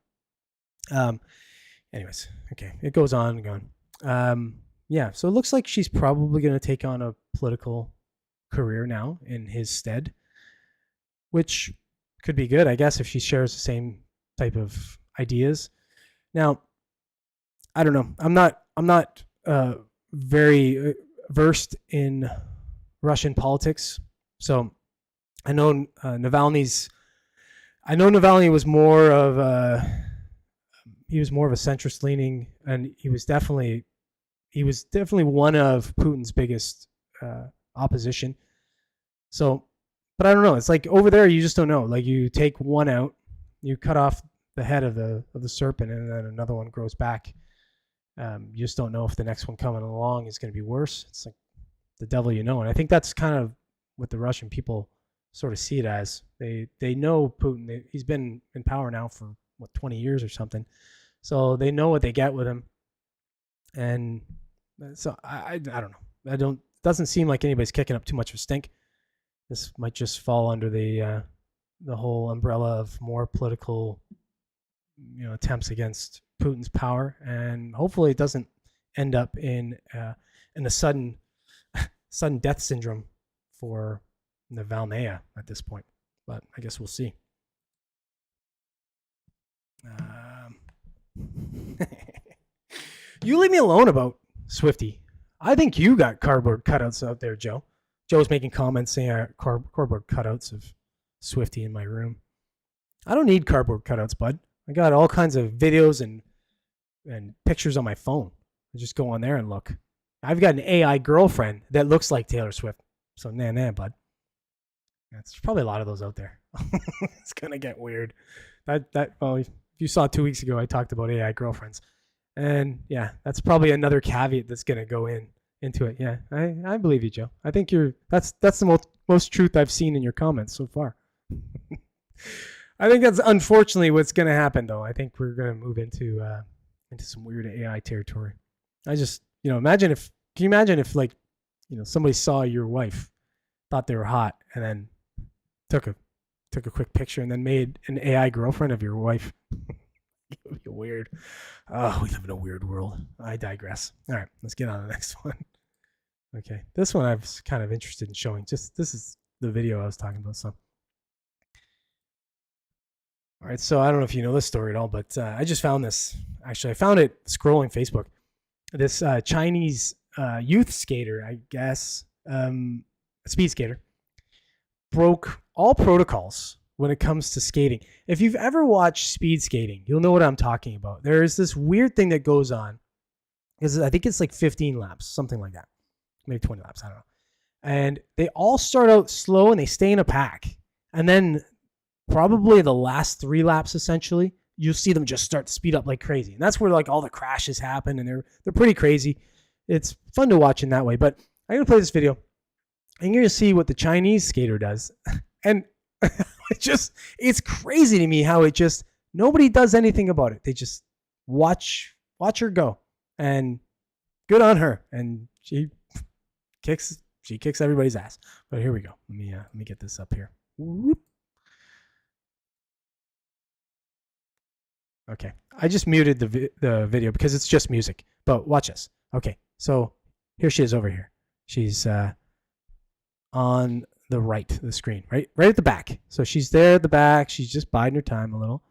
Speaker 1: anyways, okay, it goes on and on. Yeah, so it looks like she's probably going to take on a political career now in his stead, which could be good, I guess, if she shares the same type of ideas. Now, I don't know. I'm not very versed in Russian politics, so I know Navalny was more of a centrist leaning, and he was definitely one of Putin's biggest opposition. So, but I don't know. It's like over there, you just don't know. Like you take one out, you cut off the head of the serpent, and then another one grows back. You just don't know if the next one coming along is going to be worse. It's like the devil you know. And I think that's kind of what the Russian people sort of see it as. They know Putin. He's been in power now for 20 years or something. So they know what they get with him. And so I don't know. Doesn't seem like anybody's kicking up too much of a stink. this might just fall under the whole umbrella of more political, attempts against Putin's power, and hopefully it doesn't end up in a sudden death syndrome for the Valnea at this point. But I guess we'll see. You leave me alone about Swifty. I think you got cardboard cutouts out there, Joe. Joe's making comments saying cardboard cutouts of Swifty in my room. I don't need cardboard cutouts, bud. I got all kinds of videos and pictures on my phone. I just go on there and look. I've got an AI girlfriend that looks like Taylor Swift. So nah, bud. There's probably a lot of those out there. It's gonna get weird. Well, if you saw 2 weeks ago, I talked about AI girlfriends, and yeah, that's probably another caveat that's gonna go into it. Yeah, I believe you, Joe. I think that's the most truth I've seen in your comments so far. I think that's unfortunately what's gonna happen, though. I think we're gonna move into some weird AI territory. I just can you imagine if like somebody saw your wife, thought they were hot, and then took a quick picture and then made an AI girlfriend of your wife. It would be weird. Oh, we live in a weird world. I digress. All right, let's get on to the next one. Okay, this one I was kind of interested in showing. This is the video I was talking about. So, all right, so I don't know if you know this story at all, but I just found this. Actually, I found it scrolling Facebook. This Chinese youth skater, I guess, speed skater, broke all protocols when it comes to skating. If you've ever watched speed skating, you'll know what I'm talking about. There's this weird thing that goes on. I think it's like 15 laps, something like that. Maybe 20 laps, I don't know. And they all start out slow and they stay in a pack. And then probably the last 3 laps, essentially, you'll see them just start to speed up like crazy. And that's where like all the crashes happen, and they're pretty crazy. It's fun to watch in that way. But I'm going to play this video, and you're going to see what the Chinese skater does. And it's crazy to me how nobody does anything about it. They just watch her go, and good on her. And she kicks everybody's ass. But here we go. Let me get this up here. Whoop. Okay, I just muted the video because it's just music. But watch this. Okay, so here she is over here. She's on the right of the screen, right at the back. So she's there at the back. She's just biding her time a little.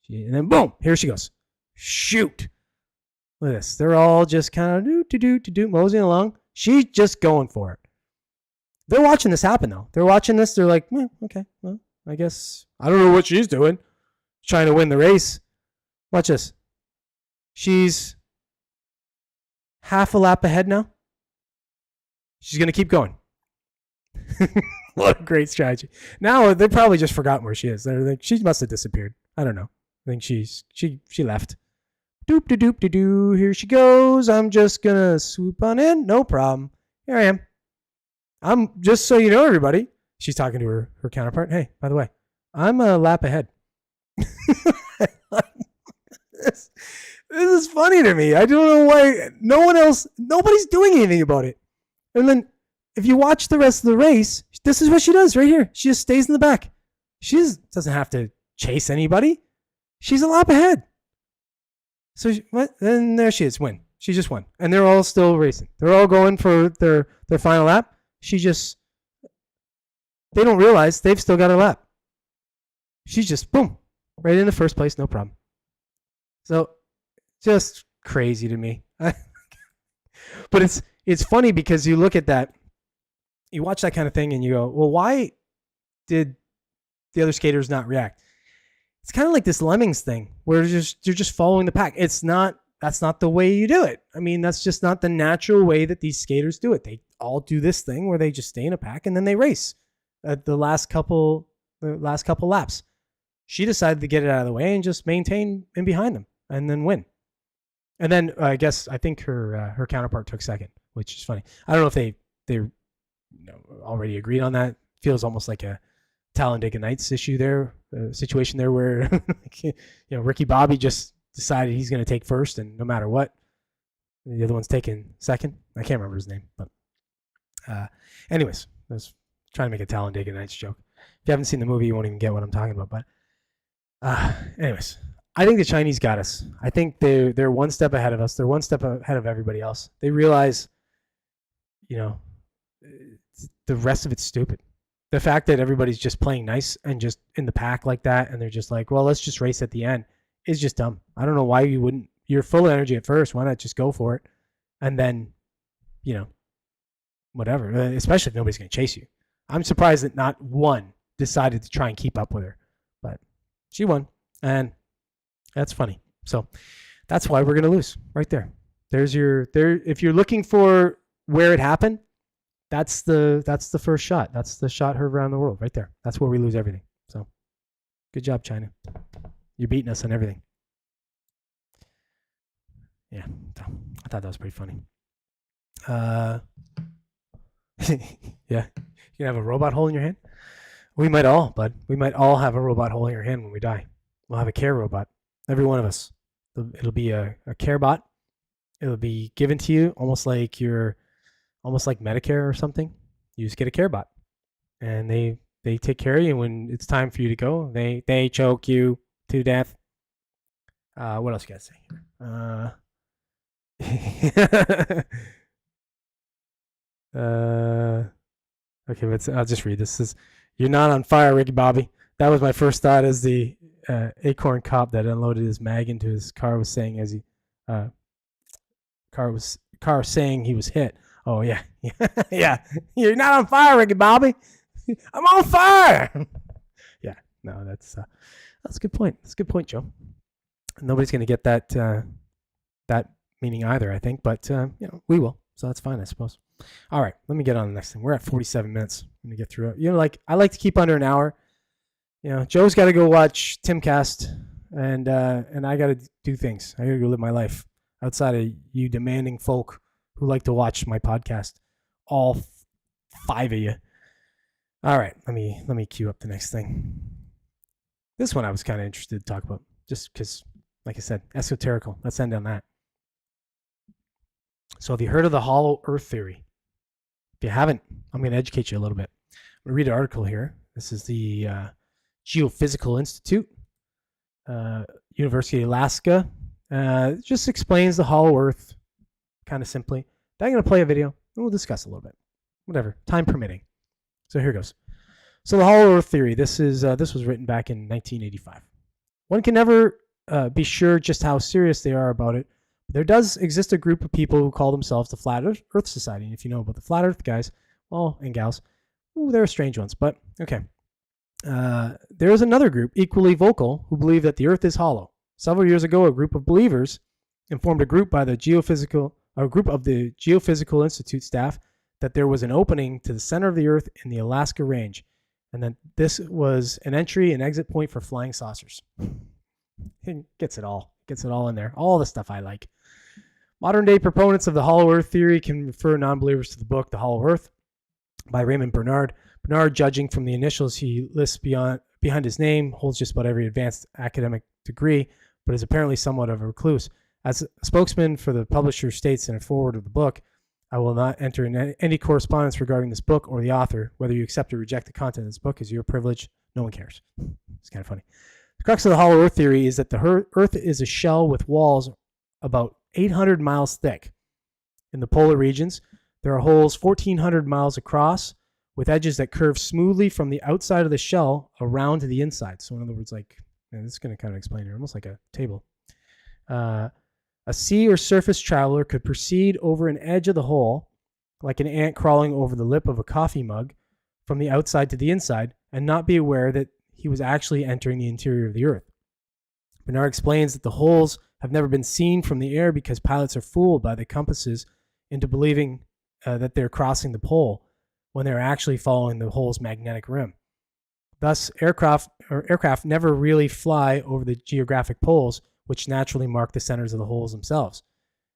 Speaker 1: And then boom, here she goes. Shoot. Look at this. They're all just kind of do moseying along. She's just going for it. They're watching this happen, though. They're watching this. They're like, okay, well, I guess I don't know what she's doing. Trying to win the race. Watch this. She's half a lap ahead now. She's going to keep going. What a great strategy. Now they probably just forgotten where she is. They're like, she must have disappeared. I don't know. I think she left. Doop de doop de doo. Here she goes. I'm just gonna swoop on in. No problem. Here I am. I'm just so you know, everybody. She's talking to her counterpart. Hey, by the way, I'm a lap ahead. This is funny to me. I don't know why nobody's doing anything about it. And then if you watch the rest of the race, this is what she does right here. She just stays in the back. She doesn't have to chase anybody. She's a lap ahead. So then there she is, win. She just won. And they're all still racing. They're all going for their final lap. They don't realize they've still got a lap. She's just, boom, right in the first place, no problem. So just crazy to me. But it's funny because you look at that, you watch that kind of thing and you go, well, why did the other skaters not react? It's kind of like this Lemmings thing where you're just following the pack. That's not the way you do it. I mean, that's just not the natural way that these skaters do it. They all do this thing where they just stay in a pack and then they race at the last couple laps. She decided to get it out of the way and just maintain in behind them and then win. And then I think her counterpart took second, which is funny. I don't know if they already agreed on that. Feels almost like a Talladega Nights issue there, situation there where Ricky Bobby just decided he's going to take first, and no matter what, the other one's taking second. I can't remember his name, but anyways, that's trying to make a Talladega Nights joke. If you haven't seen the movie, you won't even get what I'm talking about. But anyways, I think the Chinese got us. I think they're one step ahead of us. They're one step ahead of everybody else. They realize, the rest of it's stupid. The fact that everybody's just playing nice and just in the pack like that, and they're just like, well, let's just race at the end, is just dumb. I don't know why you wouldn't. You're full of energy at first. Why not just go for it? And then, whatever, especially if nobody's going to chase you. I'm surprised that not one decided to try and keep up with her. But she won, and that's funny. So that's why we're going to lose right there. If you're looking for where it happened, that's the first shot. That's the shot heard around the world right there. That's where we lose everything. So good job, China. You're beating us on everything. Yeah, I thought that was pretty funny. Yeah, you can have a robot hole in your hand. We might all, bud. We might all have a robot hole in your hand when we die. We'll have a care robot. Every one of us. It'll be a care bot. It'll be given to you almost like Medicare or something. You just get a care bot, and they take care of you when it's time for you to go. They choke you to death. What else you got to say here? Okay, I'll just read this. This is, "You're not on fire, Ricky Bobby." That was my first thought as the Acorn cop that unloaded his mag into his car was saying as he car saying he was hit. Oh yeah, yeah. "You're not on fire, Ricky Bobby." "I'm on fire." Yeah, no, that's a good point. That's a good point, Joe. Nobody's gonna get that meaning either, I think, but we will. So that's fine, I suppose. All right, let me get on the next thing. We're at 47 minutes. I'm gonna get through it. I like to keep under an hour. Joe's got to go watch Timcast, and I got to do things. I got to go live my life outside of you demanding folk who like to watch my podcast. All 5 of you. All right, let me queue up the next thing. This one I was kind of interested to talk about, just because, like I said, esoterical. Let's end on that. So have you heard of the hollow earth theory? If you haven't, I'm going to educate you a little bit. I'm going to read an article here. This is the Geophysical Institute, University of Alaska. It just explains the hollow earth kind of simply. Then I'm going to play a video, and we'll discuss a little bit. Whatever, time permitting. So here goes. So the hollow earth theory, this was written back in 1985. One can never be sure just how serious they are about it. There does exist a group of people who call themselves the Flat Earth Society. And if you know about the Flat Earth guys, and gals, they're strange ones, but okay. There is another group, equally vocal, who believe that the Earth is hollow. Several years ago, a group of believers informed a group of the Geophysical Institute staff that there was an opening to the center of the Earth in the Alaska Range, and that this was an entry and exit point for flying saucers. It gets it all in there. All the stuff I like. Modern-day proponents of the hollow Earth theory can refer non-believers to the book The Hollow Earth by Raymond Bernard. Bernard, judging from the initials he lists behind his name, holds just about every advanced academic degree, but is apparently somewhat of a recluse. As a spokesman for the publisher states in a foreword of the book, "I will not enter in any correspondence regarding this book or the author. Whether you accept or reject the content of this book is your privilege. No one cares." It's kind of funny. The crux of the hollow Earth theory is that the Earth is a shell with walls about 800 miles thick. In the polar regions, there are holes 1,400 miles across with edges that curve smoothly from the outside of the shell around to the inside. So in other words, this is going to kind of explain it, almost like a table. A sea or surface traveler could proceed over an edge of the hole, like an ant crawling over the lip of a coffee mug, from the outside to the inside, and not be aware that he was actually entering the interior of the Earth. Bernard explains that the holes have never been seen from the air because pilots are fooled by the compasses into believing that they're crossing the pole when they're actually following the hole's magnetic rim. Thus, aircraft never really fly over the geographic poles, which naturally mark the centers of the holes themselves.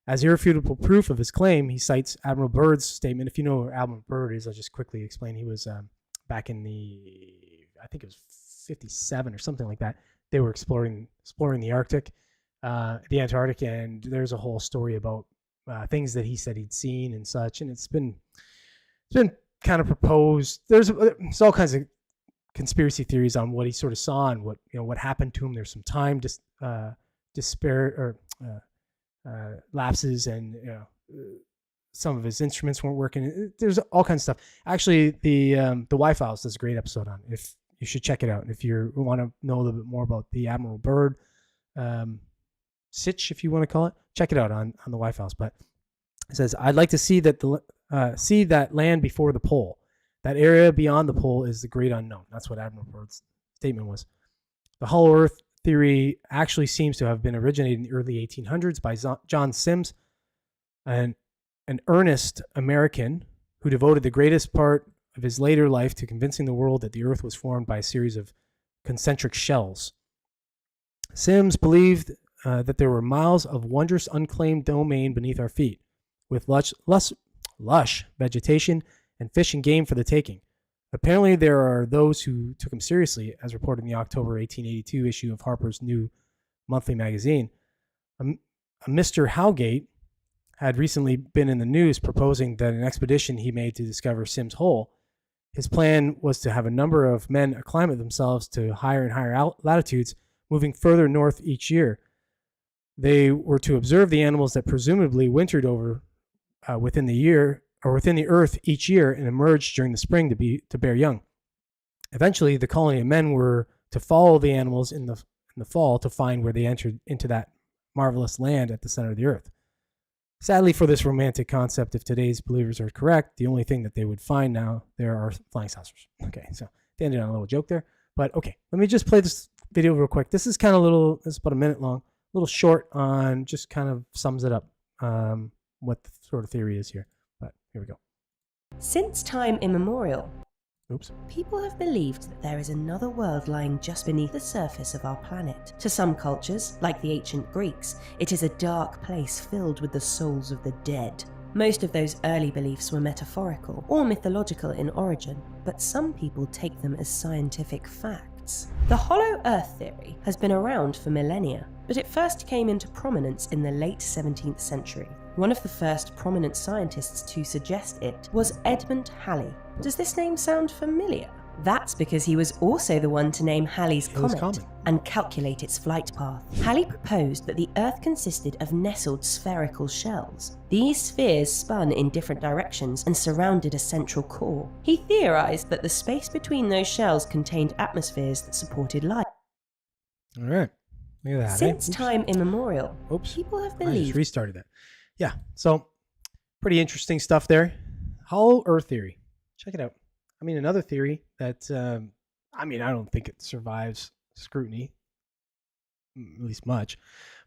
Speaker 1: As irrefutable proof of his claim, he cites Admiral Byrd's statement. If you know who Admiral Byrd is, I'll just quickly explain. He was back in I think it was 57 or something like that. They were exploring the Arctic, the Antarctic, and there's a whole story about things that he said he'd seen and such. And it's been kind of proposed. There's all kinds of conspiracy theories on what he sort of saw and what happened to him. There's some time despair or lapses, and some of his instruments weren't working. There's all kinds of stuff. Actually, the Y Files does a great episode on it. If you should check it out. If you want to know a little bit more about the Admiral Byrd sitch, if you want to call it, check it out on the Y Files. But it says, I'd like to see that land before the pole. That area beyond the pole is the great unknown. That's what Admiral Byrd's statement was. The hollow earth theory actually seems to have been originated in the early 1800s by John Sims, an earnest American who devoted the greatest part of his later life to convincing the world that the earth was formed by a series of concentric shells. Sims believed that there were miles of wondrous unclaimed domain beneath our feet, with lush vegetation and fish and game for the taking. Apparently, there are those who took him seriously, as reported in the October 1882 issue of Harper's New Monthly magazine. A Mr. Howgate had recently been in the news proposing that an expedition he made to discover Sims Hole. His plan was to have a number of men acclimate themselves to higher and higher latitudes, moving further north each year. They were to observe the animals that presumably wintered over within the earth each year and emerged during the spring to bear young. Eventually, the colony of men were to follow the animals in the fall to find where they entered into that marvelous land at the center of the earth. Sadly, for this romantic concept, if today's believers are correct, the only thing that they would find now there are flying saucers. Okay, so they ended on a little joke there. But okay, let me just play this video real quick. This is kind of this is about a minute long, a little short on, just kind of sums it up what the sort of theory is here. But here we go.
Speaker 2: Since time immemorial,
Speaker 1: Oops.
Speaker 2: people have believed that there is another world lying just beneath the surface of our planet. To some cultures, like the ancient Greeks, it is a dark place filled with the souls of the dead. Most of those early beliefs were metaphorical or mythological in origin, but some people take them as scientific facts. The hollow earth theory has been around for millennia, but it first came into prominence in the late 17th century. One of the first prominent scientists to suggest it was Edmund Halley. Does this name sound familiar? That's because he was also the one to name Halley's Comet and calculate its flight path. Halley proposed that the Earth consisted of nestled spherical shells. These spheres spun in different directions and surrounded a central core. He theorized that the space between those shells contained atmospheres that supported life.
Speaker 1: All right. Look at that.
Speaker 2: Since time immemorial, people have
Speaker 1: I
Speaker 2: believed...
Speaker 1: just restarted that. Yeah, so pretty interesting stuff there. Hollow Earth theory. Check it out. I mean, another theory that, I don't think it survives scrutiny, at least much,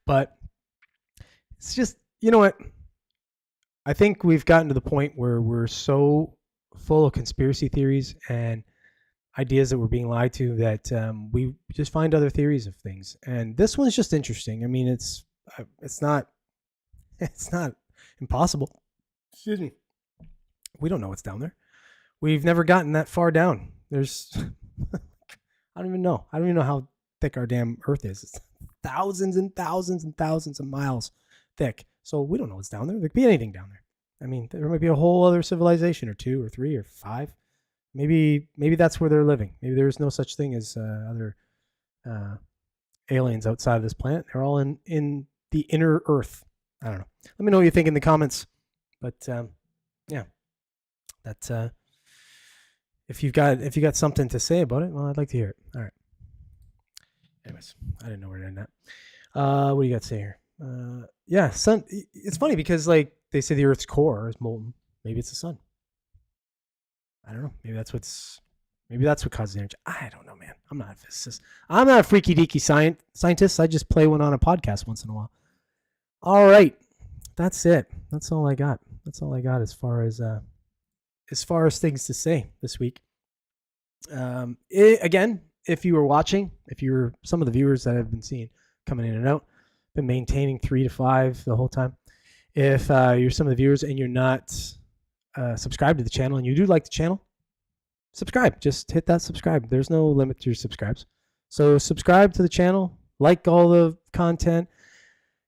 Speaker 1: but it's just, you know what? I think we've gotten to the point where we're so full of conspiracy theories and ideas that we're being lied to that we just find other theories of things. And this one's just interesting. I mean, it's not impossible. Excuse me. We don't know what's down there. We've never gotten that far down. There's, I don't even know how thick our damn Earth is. It's thousands and thousands and thousands of miles thick. So we don't know what's down there. There could be anything down there. I mean, there might be a whole other civilization or two or three or five. Maybe that's where they're living. Maybe there's no such thing as other aliens outside of this planet. They're all in the inner Earth. I don't know. Let me know what you think in the comments. But yeah, that's if you've got something to say about it, well, I'd like to hear it. All right. Anyways, I didn't know where to end that. What do you got to say here? Yeah, sun. It's funny because like they say the Earth's core is molten. Maybe it's the sun. I don't know. Maybe that's what causes energy. I don't know, man. I'm not a physicist. I'm not a freaky deaky scientist. I just play one on a podcast once in a while. All right, that's it. That's all I got. That's all I got as far as things to say this week. Again, if you were watching, if you were some of the viewers that I've been seeing coming in and out, been maintaining 3 to 5 the whole time. If you're some of the viewers and you're not subscribed to the channel and you do like the channel, subscribe. Just hit that subscribe. There's no limit to your subscribes. So subscribe to the channel, like all the content.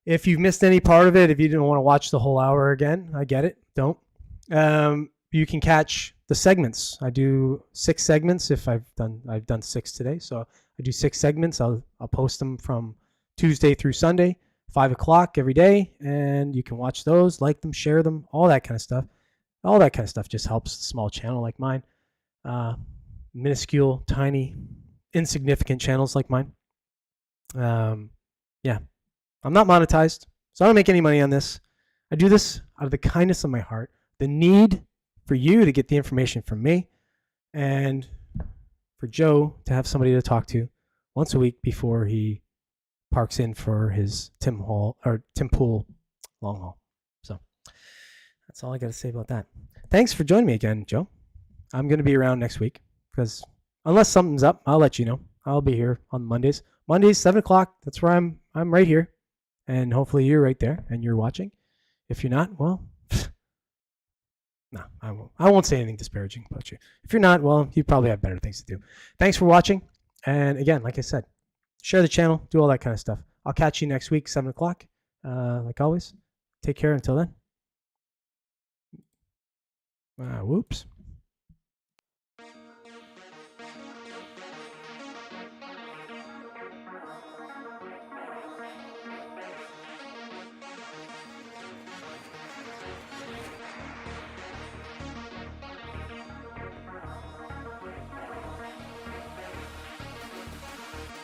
Speaker 1: If you've missed any part of it, if you didn't want to watch the whole hour again, I get it. Don't. You can catch the segments. I do 6 segments. If I've done 6 today, so I do 6 segments. I'll post them from Tuesday through Sunday, 5 o'clock every day, and you can watch those, like them, share them, all that kind of stuff. All that kind of stuff just helps a small channel like mine. Minuscule, tiny, insignificant channels like mine. Yeah, I'm not monetized, so I don't make any money on this. I do this out of the kindness of my heart, the need for you to get the information from me, and for Joe to have somebody to talk to once a week before he parks in for his Tim Pool long haul. So that's all I got to say about that. Thanks for joining me again, Joe. I'm going to be around next week because unless something's up, I'll let you know. I'll be here on Mondays. Mondays, 7 o'clock. That's where I'm right here. And hopefully you're right there and you're watching. If you're not, well, no, I won't. I won't say anything disparaging about you. If you're not, well, you probably have better things to do. Thanks for watching. And again, like I said, share the channel, do all that kind of stuff. I'll catch you next week, 7 o'clock. Like always, take care until then. Whoops.